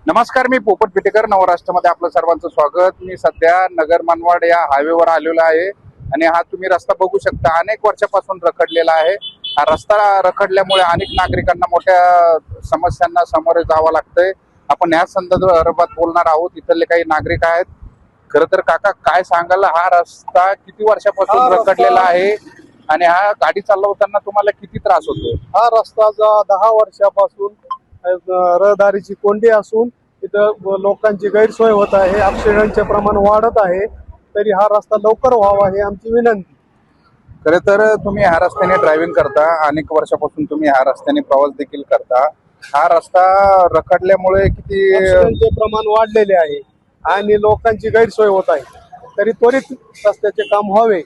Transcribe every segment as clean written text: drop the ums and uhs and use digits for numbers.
नमस्कार, मी पोपट पिटेकर, नवराष्ट्रामध्ये आपलं सर्वांचं स्वागत। मी सध्या नगर मनमाड या हायवेवर आलेलो आहे आणि हा तुम्ही रस्ता बघू शकता, अनेक वर्षापासून रखडलेला आहे। हा रस्ता रखडल्यामुळे अनेक नागरिकांना मोठ्या समस्यांना सामोरे जावं लागतंय। आपण या संदर्भात बोलणार आहोत। इथले काही नागरिक आहेत। खरं तर काका, काय सांगाल, हा रस्ता किती वर्षापासून रखडलेला आहे आणि हा गाडी चालवताना तुम्हाला किती त्रास होतो? हा रस्ता 10 वर्षापासून रहदारीची कोंडी असून इथं लोकांची गैरसोय होत आहे, ऍक्सिडेंटचे प्रमाण वाढत आहे। तरी हा रस्ता लवकर व्हावा ही आमची विनंती। खरं तर तुम्ही ह्या रस्त्याने ड्रायव्हिंग करता, अनेक वर्षापासून तुम्ही ह्या रस्त्याने प्रवास देखील करता। हा रस्ता रखडल्यामुळे किती ऍक्सिडेंटचे प्रमाण वाढलेले आहे आणि लोकांची गैरसोय होत आहे, तरी त्वरित रस्त्याचे काम व्हावे।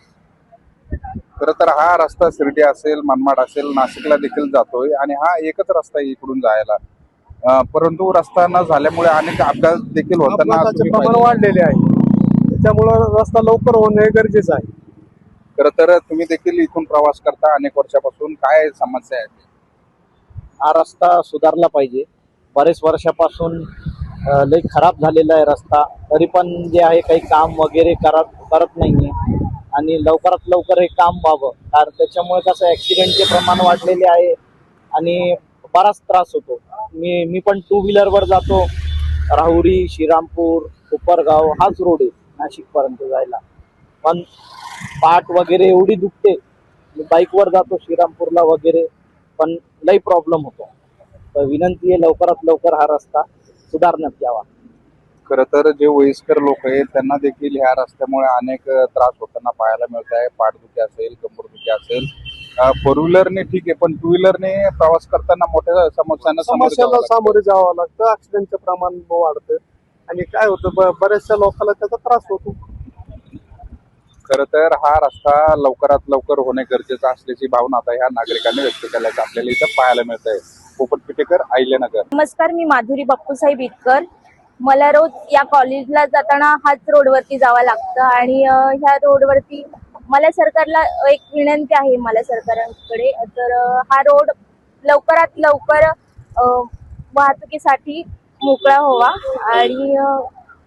खरं तर हा रस्ता शिर्डी असेल, मनमाड असेल, नाशिकला देखील जातोय आणि हा एकच रस्ता आहे इकडून जायला। परंतु रस्ता न झाल्यामुळे अनेक अपघात देखील होताना अपघाताचे प्रमाण वाढलेले आहे, त्याच्यामुळे रस्ता लवकर होणे गरजेचं आहे। खरं तर तुम्ही देखील इथून प्रवास करता अनेक वर्षापासून, काय समस्या आहे? हा रस्ता सुधारला पाहिजे। बरेच वर्षापासून लई खराब झालेला आहे रस्ता, तरी पण जे आहे काही काम वगैरे करत नाहीये आणि लवकरात लवकर हे काम व्हावं, कारण त्याच्यामुळे कसं ॲक्सिडेंटचे प्रमाण वाढलेले आहे आणि बराच त्रास होतो। मी पण 2 व्हीलरवर जातो, राहुरी, श्रीरामपूर, कोपरगाव हाच रोड आहे नाशिकपर्यंत जायला, पण पाठ वगैरे एवढी दुखते। मी बाईकवर जातो श्रीरामपूरला वगैरे, पण लई प्रॉब्लेम होतो। तर विनंती आहे लवकरात लवकर हा रस्ता सुधारण्यात यावा। खरं तर जे वयस्कर लोक आहेत त्यांना देखील ह्या रस्त्यामुळे अनेक त्रास होताना पाहायला मिळत आहे। पाठदुखी असेल, कंबरदुखी असेल। 4 व्हीलरने ठीक आहे, पण 2 व्हीलरने प्रवास करताना मोठ्या समस्याला सामोरे जावं लागतं, ऍक्सिडेंटचं प्रमाण वाढतं आणि काय होतं, बऱ्याचशा लोकांना त्याचा त्रास होतो। खरं तर हा रस्ता लवकरात लवकर होणे गरजेचं असल्याची भावना आता ह्या नागरिकांनी व्यक्त केल्याचं आपल्याला इथं पाहायला मिळत आहे। पोपट पिटेकर, अहिल्यानगर। नमस्कार, मी माधुरी बाप्पूसाहेब इतकर। मला रोज या कॉलेजला जाताना हाच रोडवरती जावं लागतं आणि ह्या रोडवरती मला सरकारला एक विनंती आहे, मला सरकारकडे, तर हा रोड लवकरात लवकर वाहतुकीसाठी मोकळा व्हावा आणि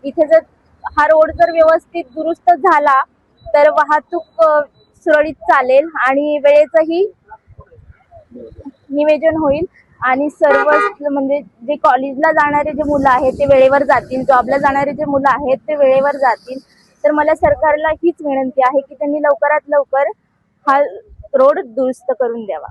इथे जर हा रोड जर व्यवस्थित दुरुस्त झाला तर वाहतूक सुरळीत चालेल आणि वेळेचंही नियोजन होईल आणि सर्व म्हणजे जे कॉलेजला जाणारे जे मुलं आहेत ते वेळेवर जातील, जॉबला जाणारे जे मुलं आहेत ते वेळेवर जातील। तर मला सरकारला हीच विनंती आहे की त्यांनी लवकरात लवकर हा रोड दुरुस्त करून द्यावा।